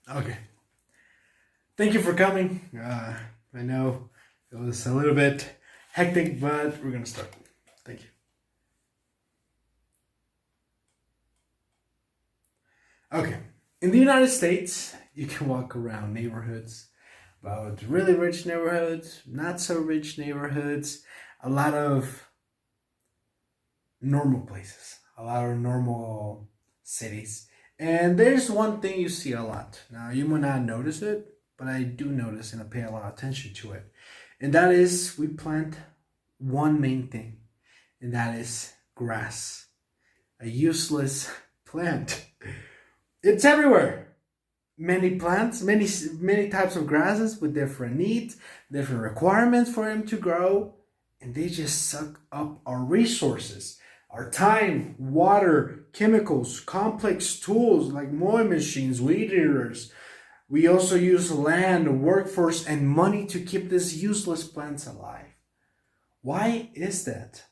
Okay. Thank you for coming. I know it was a little bit hectic, but we're going to start. Thank you. Okay. In the United States, you can walk around neighborhoods, about really rich neighborhoods, not so rich neighborhoods, a lot of normal places, a lot of normal cities. And there's one thing you see a lot. Now, you might not notice it, but I do notice and I pay a lot of attention to it. And that is we plant one main thing, and that is grass. A useless plant. It's everywhere. Many plants, many types of grasses with different needs, different requirements for them to grow, and they just suck up our resources, our time, water, chemicals, complex tools like mowing machines, weed eaters. We also use land, workforce, and money to keep these useless plants alive. Why is that?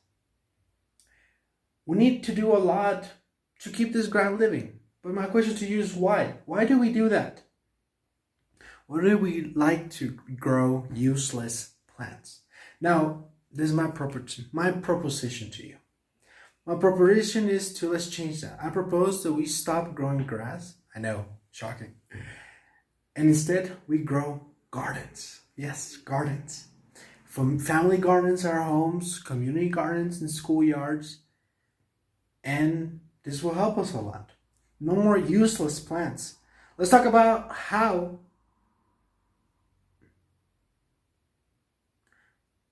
We need to do a lot to keep this ground living. But my question to you is why? Why do we do that? Why do we like to grow useless plants? Now, this is my proposition to you. My proposition is to let's change that. I propose that we stop growing grass. I know, shocking. And instead, we grow gardens. Yes, gardens. From family gardens in our homes, community gardens in schoolyards. And this will help us a lot. No more useless plants. Let's talk about how.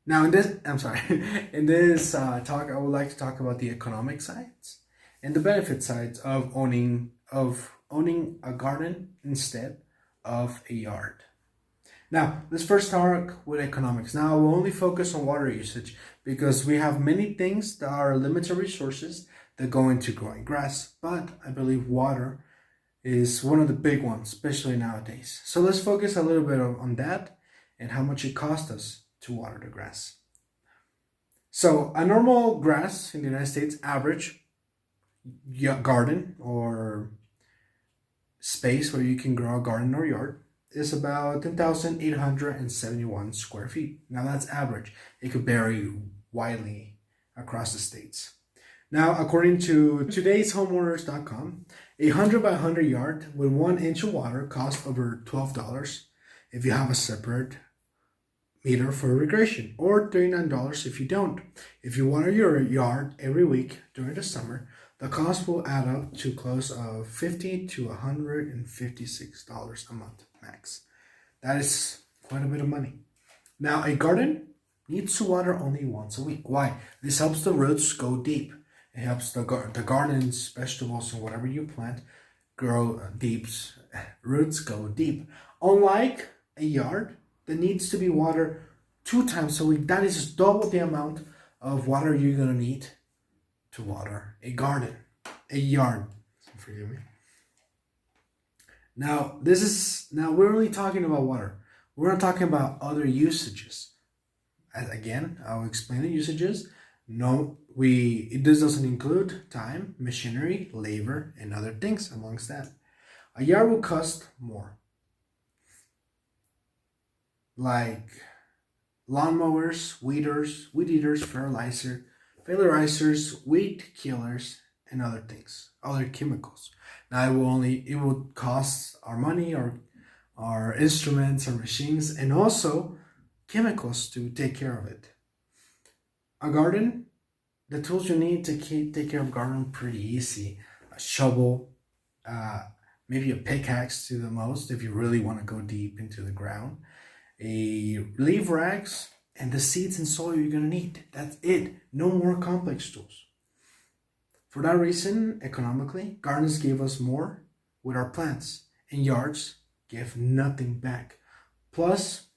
Now, in this talk, I would like to talk about the economic sides and the benefit sides of owning a garden instead of a yard. Now, let's first start with economics. Now, we'll only focus on water usage because we have many things that are limited resources that go into growing grass, but I believe water is one of the big ones, especially nowadays. So let's focus a little bit on that and how much it costs us to water the grass. So a normal grass in the United States, average garden or space where you can grow a garden or yard, is about 10,871 square feet. Now that's average. It could vary widely across the states. Now, according to today's homeowners.com, a 100 by 100 yard with 1 inch of water costs over $12 if you have a separate meter for irrigation, or $39 if you don't. If you water your yard every week during the summer, the cost will add up to close of $50 to $156 a month max. That is quite a bit of money. Now, a garden needs to water only once a week. Why? This helps the roots go deep. It helps the gardens, vegetables, and whatever you plant grow deep. Roots go deep. Unlike a yard that needs to be watered 2 times a week, that is double the amount of water you're going to need to water a garden, a yard. Forgive me. Now, we're only talking about water. We're not talking about other usages. Again, I'll explain the usages. This doesn't include time, machinery, labor, and other things amongst that. A yard will cost more, like lawnmowers, weed eaters, fertilizers, weed killers, and other things, other chemicals. Now it will cost our money, our instruments, our machines, and also chemicals to take care of it. A garden, the tools you need to take care of garden pretty easy. A shovel, maybe a pickaxe to the most if you really want to go deep into the ground. A leaf rags and the seeds and soil you're going to need. That's it. No more complex tools. For that reason, economically, gardens give us more with our plants, and yards give nothing back. Plus,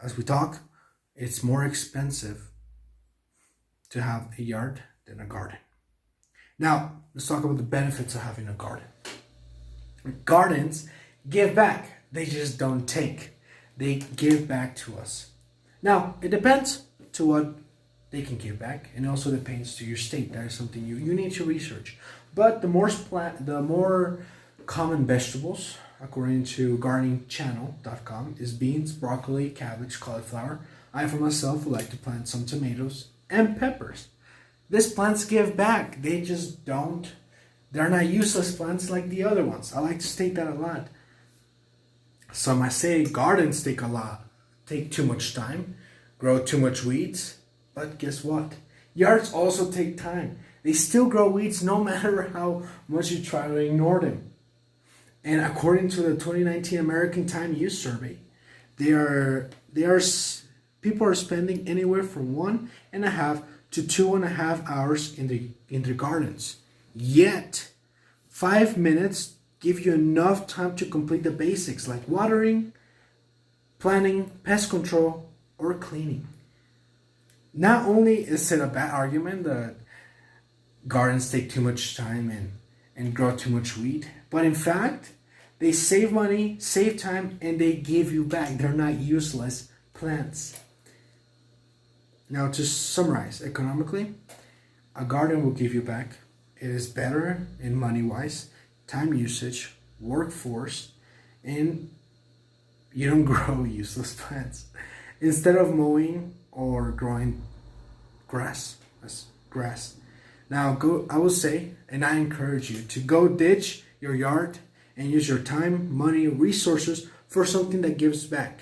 as we talk, it's more expensive to have a yard than a garden. Now, let's talk about the benefits of having a garden. Gardens give back. They just don't take. They give back to us. Now, it depends to what they can give back, and also depends to your state. That is something you need to research. But the more common vegetables according to gardeningchannel.com, is beans, broccoli, cabbage, cauliflower. I, for myself, would like to plant some tomatoes and peppers. These plants give back. They just don't. They're not useless plants like the other ones. I like to state that a lot. Some might say gardens take too much time, grow too much weeds. But guess what? Yards also take time. They still grow weeds no matter how much you try to ignore them. And according to the 2019 American Time Use Survey, people are spending anywhere from 1.5 to 2.5 hours in their gardens. Yet, 5 minutes give you enough time to complete the basics like watering, planting, pest control, or cleaning. Not only is it a bad argument that gardens take too much time and grow too much weed, but in fact, they save money, save time, and they give you back. They're not useless plants. Now, to summarize, economically, a garden will give you back. It is better in money-wise, time usage, workforce, and you don't grow useless plants. Instead of mowing or growing grass. Now, I will say, and I encourage you to go ditch your yard and use your time, money, resources for something that gives back.